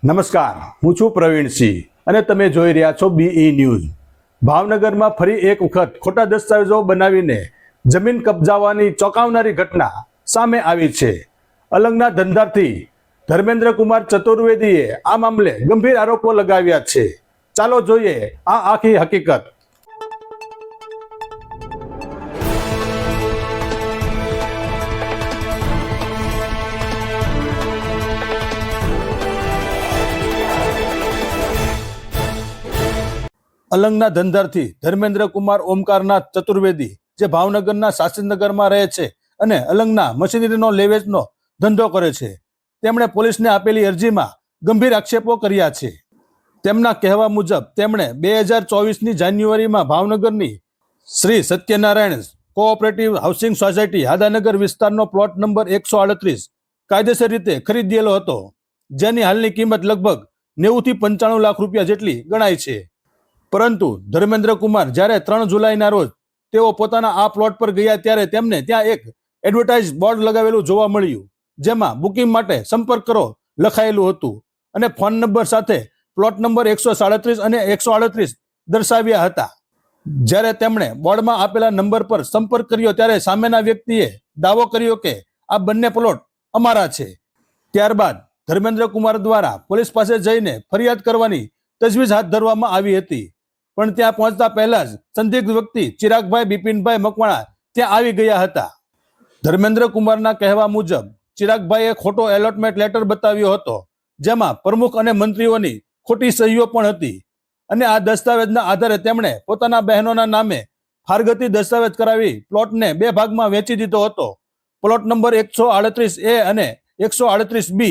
નમસ્કાર, હું છું પ્રવીણસિંહ અને તમે જોઈ રહ્યા છો BE ન્યૂઝ। ભાવનગરમાં ફરી એક વખત ખોટા દસ્તાવેજો બનાવીને જમીન કબજાવવાની ચોંકાવનારી ઘટના સામે આવી છે। અલંગના ધંધાર્થી ધર્મેન્દ્ર કુમાર ચતુર્વેદીએ આ મામલે ગંભીર આરોપો લગાવ્યા છે। ચાલો જોઈએ આ આખી હકીકત। અલંગના ધંધાર્થી ધર્મેન્દ્ર કુમાર ઓમકારનાથ ચતુર્વેદી જે ભાવનગરના શાસ્ત્રીનગરમાં રહે છે અને અલંગના મશીનરીનો લેવેચનો ધંધો કરે છે, તેમણે પોલીસને આપેલી અરજીમાં ગંભીર આક્ષેપો કર્યા છે। તેમના કહેવા મુજબ તેમણે 2024ની જાન્યુઆરીમાં ભાવનગરની Shri Satyanarayan cooperative housing society Hadanagar વિસ્તારનો પ્લોટ નંબર 138 કાયદેસર રીતે ખરીદેલો હતો, જેની હાલની કિંમત લગભગ 90 થી 95 લાખ રૂપિયા જેટલી ગણાય છે। પરંતુ ધર્મેન્દ્ર કુમાર જ્યારે 3 જુલાઈના રોજ તેઓ પોતાના આ પ્લોટ પર ગયા ત્યારે તેમને ત્યાં એક એડવર્ટાઇઝ બોર્ડ લગાવેલું જોવા મળ્યું, જેમાં બુકિંગ માટે સંપર્ક કરો લખાયેલું હતું અને ફોન નંબર સાથે પ્લોટ નંબર 137 અને 138 દર્શાવ્યા હતા। જ્યારે તેમણે બોર્ડમાં આપેલા નંબર પર સંપર્ક કર્યો ત્યારે સામેના વ્યક્તિએ દાવો કર્યો કે આ બંને પ્લોટ અમારા છે। ત્યારબાદ ધર્મેન્દ્ર કુમાર દ્વારા પોલીસ પાસે જઈને ફરિયાદ કરવાની તજવીજ હાથ ધરવામાં આવી હતી, પણ ત્યાં પહોંચતા પહેલા જ સંદિગ્ધ વ્યક્તિ ચિરાગભાઈ બિપિનભાઈ મકવાણા ત્યાં આવી ગયા હતા। ધર્મેન્દ્ર કુમારના કહેવા મુજબ ચિરાગભાઈએ ખોટો એલોટમેન્ટ લેટર બતાવ્યો હતો, જેમાં પ્રમુખ અને મંત્રીઓની ખોટી સહીઓ પણ હતી અને આ દસ્તાવેજના આધારે તેમણે પોતાના બહેનોના નામે ફારગતી દસ્તાવેજ કરાવી પ્લોટને 2 ભાગમાં વેચી દીધો હતો, પ્લોટ નંબર 138A અને 138B।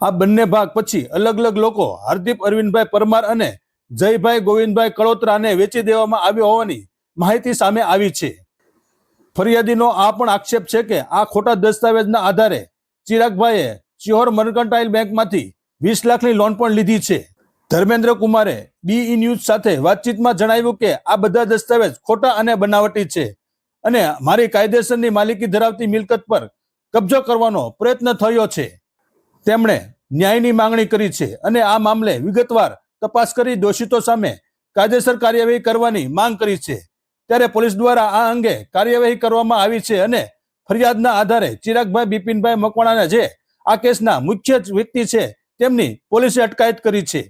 આ બંને ભાગ પછી અલગ અલગ લોકો હરદીપ અરવિંદભાઈ પરમાર અને જયભાઈ ગોવિંદભાઈ કળોતરાને વેચી દેવામાં આવ્યો હોવાની માહિતી સામે આવી છે। ફરિયાદીનો આ પણ આક્ષેપ છે કે આ ખોટા દસ્તાવેજના આધારે ચિરાગભાઈએ સિહોર મર્કન્ટાઇલ બેંકમાંથી 20 લાખની લોન પણ લીધી છે। ધર્મેન્દ્ર કુમારે BE ન્યૂઝ સાથે વાતચીતમાં જણાવ્યું કે આ બધા દસ્તાવેજ ખોટા અને બનાવટી છે અને મારી કાયદેસરની માલિકી ધરાવતી મિલકત પર કબજો કરવાનો પ્રયત્ન થયો છે। તેમણે ન્યાયની માંગણી કરી છે અને આ મામલે વિગતવાર તપાસ કરી દોષિતો સામે કાયદેસર કાર્યવાહી કરવાની માંગ કરી છે। ત્યારે પોલીસ દ્વારા આ અંગે કાર્યવાહી કરવામાં આવી છે અને ફરિયાદના આધારે ચિરાગભાઈ બિપિનભાઈ મકવાણા જે આ કેસના મુખ્ય વ્યક્તિ છે તેમની પોલીસે અટકાયત કરી છે।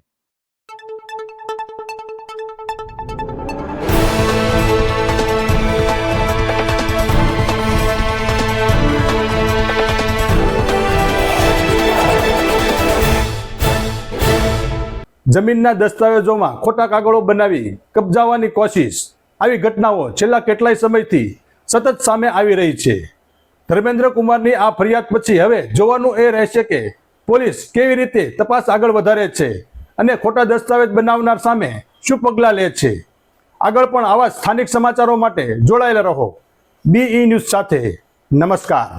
જમીનના દસ્તાવેજોમાં ખોટા કાગળો બનાવી કબજાવવાની કોશિશ, આવી ઘટનાઓ છેલ્લા કેટલાય સમયથી સતત સામે આવી રહી છે। ધર્મેન્દ્ર કુમારની આ ફરિયાદ પછી હવે જોવાનું એ રહેશે કે પોલીસ કેવી રીતે તપાસ આગળ વધારે છે અને ખોટા દસ્તાવેજ બનાવનાર સામે શું પગલાં લે છે। આગળ પણ આવા સ્થાનિક સમાચારો માટે જોડાયેલા રહો BE ન્યૂઝ સાથે। નમસ્કાર।